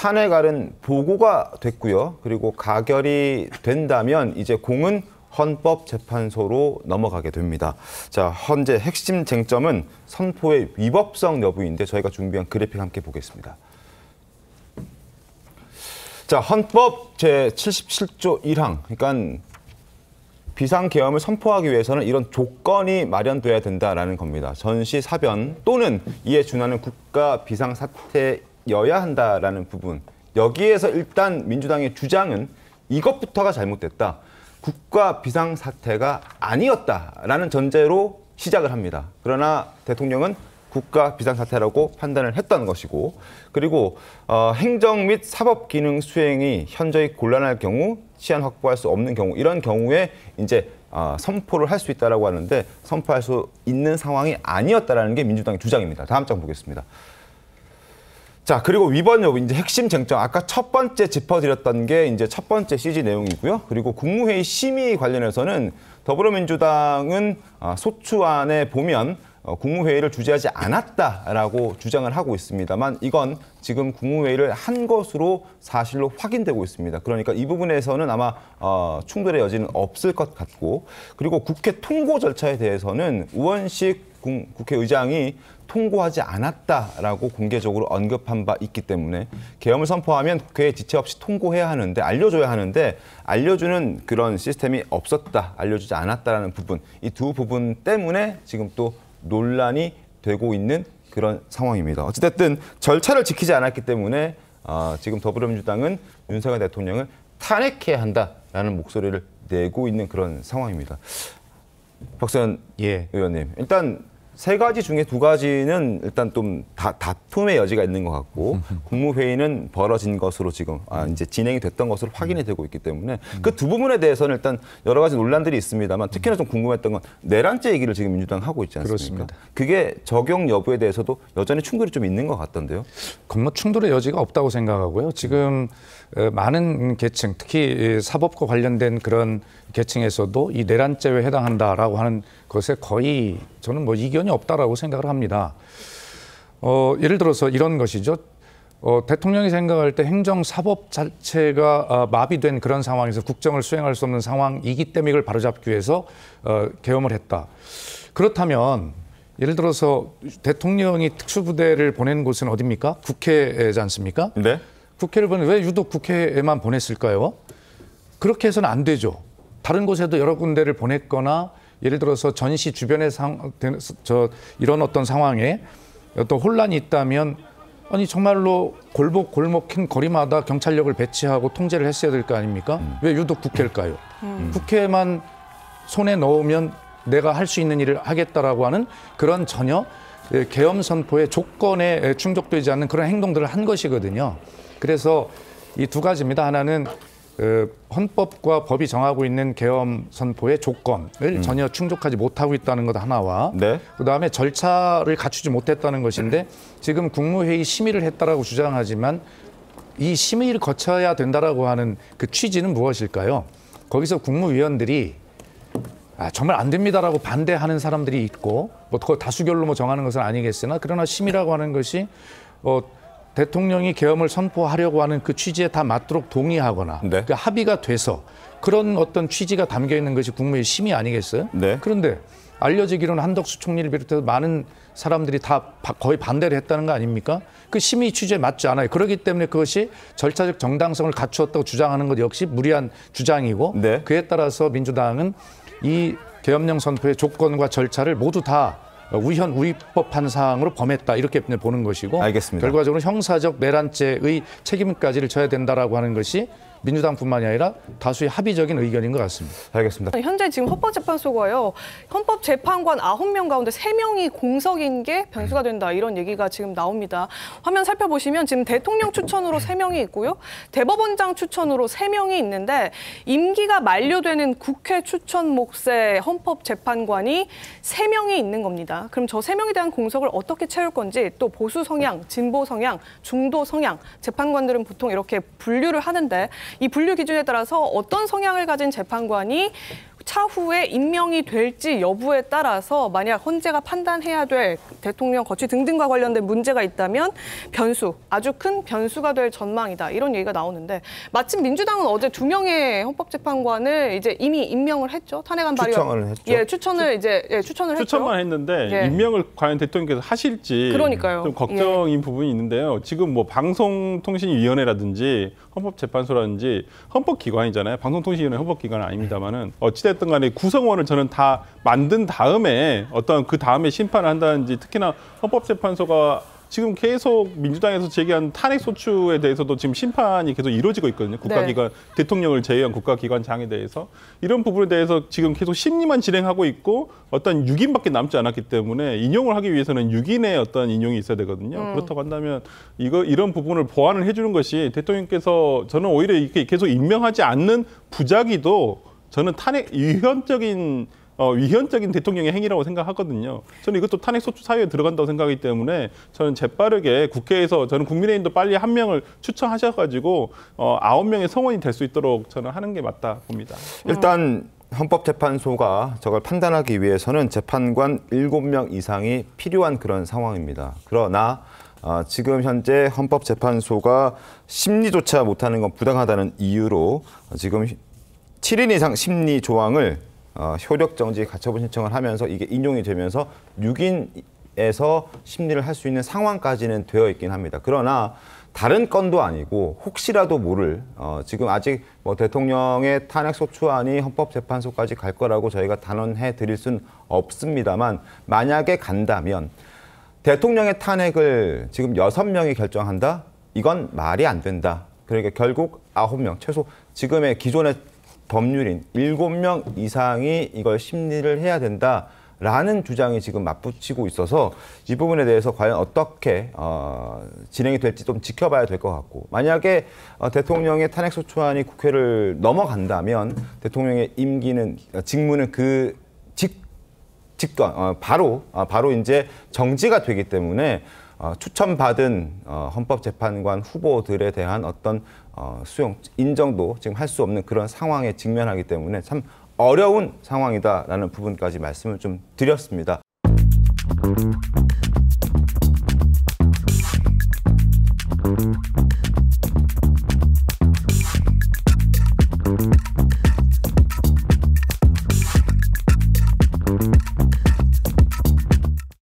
탄핵안은 보고가 됐고요. 그리고 가결이 된다면 이제 공은 헌법재판소로 넘어가게 됩니다. 자, 현재 핵심 쟁점은 선포의 위법성 여부인데 저희가 준비한 그래픽 함께 보겠습니다. 자, 헌법 제77조 1항, 그러니까 비상계엄을 선포하기 위해서는 이런 조건이 마련돼야 된다라는 겁니다. 전시, 사변 또는 이에 준하는 국가 비상사태여야 한다라는 부분. 여기에서 일단 민주당의 주장은 이것부터가 잘못됐다. 국가 비상사태가 아니었다라는 전제로 시작을 합니다. 그러나 대통령은 국가 비상사태라고 판단을 했던 것이고, 그리고 행정 및 사법 기능 수행이 현저히 곤란할 경우, 시한 확보할 수 없는 경우, 이런 경우에 이제 선포를 할 수 있다라고 하는데 선포할 수 있는 상황이 아니었다라는 게 민주당의 주장입니다. 다음 장 보겠습니다. 자, 그리고 위반 여부, 이제 핵심 쟁점, 아까 첫 번째 짚어드렸던 게 이제 첫 번째 CG 내용이고요. 그리고 국무회의 심의 관련해서는 더불어민주당은 소추안에 보면 국무회의를 주재하지 않았다라고 주장을 하고 있습니다만 이건 지금 국무회의를 한 것으로 사실로 확인되고 있습니다. 그러니까 이 부분에서는 아마 충돌의 여지는 없을 것 같고, 그리고 국회 통고 절차에 대해서는 우원식 국회의장이 통고하지 않았다라고 공개적으로 언급한 바 있기 때문에 계엄을 선포하면 국회에 지체 없이 통고해야 하는데, 알려줘야 하는데 알려주는 그런 시스템이 없었다, 알려주지 않았다라는 부분, 이 두 부분 때문에 지금 또 논란이 되고 있는 그런 상황입니다. 어찌됐든 절차를 지키지 않았기 때문에 지금 더불어민주당은 윤석열 대통령을 탄핵해야 한다라는 목소리를 내고 있는 그런 상황입니다. 박수현 의원님, 일단 세 가지 중에 두 가지는 일단 좀 다툼의 여지가 있는 것 같고, 국무회의는 벌어진 것으로 지금 이제 진행이 됐던 것으로 확인이 되고 있기 때문에 그 두 부분에 대해서는 일단 여러 가지 논란들이 있습니다만, 특히나 좀 궁금했던 건 내란죄 얘기를 지금 민주당 하고 있지 않습니까? 그렇습니다. 그게 적용 여부에 대해서도 여전히 충돌이 좀 있는 것 같던데요. 충돌의 여지가 없다고 생각하고요. 지금 많은 계층, 특히 사법과 관련된 그런 계층에서도 이 내란죄에 해당한다라고 하는 것에 거의 저는 뭐 이견이 없다라고 생각을 합니다. 예를 들어서 이런 것이죠. 대통령이 생각할 때 행정 사법 자체가 마비된 그런 상황에서 국정을 수행할 수 없는 상황이기 때문에 이걸 바로잡기 위해서 계엄을 했다. 그렇다면 예를 들어서 대통령이 특수부대를 보낸 곳은 어디입니까? 국회지 않습니까? 네. 국회를 보내 왜 유독 국회에만 보냈을까요? 그렇게 해서는 안 되죠. 다른 곳에도 여러 군데를 보냈거나 예를 들어서 전시 주변의 이런 어떤 상황에 어떤 혼란이 있다면 아니 정말로 골목 큰 거리마다 경찰력을 배치하고 통제를 했어야 될 거 아닙니까? 왜 유독 국회일까요? 국회만 손에 넣으면 내가 할 수 있는 일을 하겠다라고 하는 그런 전혀 계엄 선포의 조건에 충족되지 않는 그런 행동들을 한 것이거든요. 그래서 이 두 가지입니다. 하나는 헌법과 법이 정하고 있는 계엄 선포의 조건을 전혀 충족하지 못하고 있다는 것 하나와 그다음에 절차를 갖추지 못했다는 것인데 지금 국무회의 심의를 했다라고 주장하지만 이 심의를 거쳐야 된다라고 하는 그 취지는 무엇일까요? 거기서 국무위원들이 정말 안 됩니다라고 반대하는 사람들이 있고 뭐 다수결로 정하는 것은 아니겠으나 그러나 심의라고 하는 것이 대통령이 계엄을 선포하려고 하는 그 취지에 다 맞도록 동의하거나 그 합의가 돼서 그런 어떤 취지가 담겨 있는 것이 국무회의 심의 아니겠어요? 그런데 알려지기로는 한덕수 총리를 비롯해서 많은 사람들이 다 거의 반대를 했다는 거 아닙니까? 그 심의 취지에 맞지 않아요. 그렇기 때문에 그것이 절차적 정당성을 갖추었다고 주장하는 것 역시 무리한 주장이고 그에 따라서 민주당은 이 계엄령 선포의 조건과 절차를 모두 다 위법한 사항으로 범했다 이렇게 보는 것이고 알겠습니다. 결과적으로 형사적 내란죄의 책임까지를 져야 된다라고 하는 것이 민주당뿐만이 아니라 다수의 합의적인 의견인 것 같습니다. 알겠습니다. 현재 지금 헌법재판소가요. 헌법재판관 9명 가운데 3명이 공석인 게 변수가 된다. 이런 얘기가 지금 나옵니다. 화면 살펴보시면 지금 대통령 추천으로 3명이 있고요. 대법원장 추천으로 3명이 있는데 임기가 만료되는 국회 추천 몫의 헌법재판관이 3명이 있는 겁니다. 그럼 저 3명에 대한 공석을 어떻게 채울 건지 또 보수 성향, 진보 성향, 중도 성향 재판관들은 보통 이렇게 분류를 하는데 이 분류 기준에 따라서 어떤 성향을 가진 재판관이 차후에 임명이 될지 여부에 따라서 만약 헌재가 판단해야 될 대통령 거취 등등과 관련된 문제가 있다면 아주 큰 변수가 될 전망이다. 이런 얘기가 나오는데 마침 민주당은 어제 2명의 헌법재판관을 이제 이미 임명을 했죠. 탄핵안 발의 추천을 했죠. 추천을 했죠. 추천만 했는데 임명을 과연 대통령께서 하실지 그러니까요. 좀 걱정인 부분이 있는데요. 지금 뭐 방송통신위원회라든지 헌법재판소라든지 헌법기관이잖아요. 방송통신위원회 헌법기관은 아닙니다만은 어찌됐든 간에 구성원을 저는 다 만든 다음에 어떤 그 다음에 심판을 한다든지 특히나 헌법재판소가 지금 계속 민주당에서 제기한 탄핵소추에 대해서도 지금 심판이 계속 이루어지고 있거든요. 국가기관, 대통령을 제외한 국가기관장에 대해서. 이런 부분에 대해서 지금 계속 심리만 진행하고 있고 어떤 6인밖에 남지 않았기 때문에 인용을 하기 위해서는 6인의 어떤 인용이 있어야 되거든요. 그렇다고 한다면 이런 부분을 보완을 해주는 것이 대통령께서 저는 오히려 이렇게 계속 임명하지 않는 부작위도 저는 탄핵 위헌적인 대통령의 행위라고 생각하거든요. 저는 이것도 탄핵소추 사유에 들어간다고 생각하기 때문에 저는 재빠르게 국회에서 저는 국민의힘도 빨리 한 명을 추천하셔가지고 9명의 성원이 될 수 있도록 저는 하는 게 맞다 봅니다. 일단 헌법재판소가 저걸 판단하기 위해서는 재판관 7명 이상이 필요한 그런 상황입니다. 그러나 지금 현재 헌법재판소가 심리조차 못하는 건 부당하다는 이유로 지금 7인 이상 심리 조항을 효력 정지 가처분 신청을 하면서 이게 인용이 되면서 6인에서 심리를 할 수 있는 상황까지는 되어 있긴 합니다. 그러나 다른 건도 아니고 혹시라도 모를 지금 아직 뭐 대통령의 탄핵소추안이 헌법재판소까지 갈 거라고 저희가 단언해 드릴 수는 없습니다만 만약에 간다면 대통령의 탄핵을 지금 6명이 결정한다? 이건 말이 안 된다. 그러니까 결국 9명, 최소 지금의 기존의 법률인 7명 이상이 이걸 심리를 해야 된다라는 주장이 지금 맞붙이고 있어서 이 부분에 대해서 과연 어떻게 진행이 될지 좀 지켜봐야 될 것 같고 만약에 대통령의 탄핵소추안이 국회를 넘어간다면 대통령의 직무는 바로 이제 정지가 되기 때문에 추천받은 헌법재판관 후보들에 대한 어떤 수용, 인정도 지금 할 수 없는 그런 상황에 직면하기 때문에 참 어려운 상황이다라는 부분까지 말씀을 좀 드렸습니다.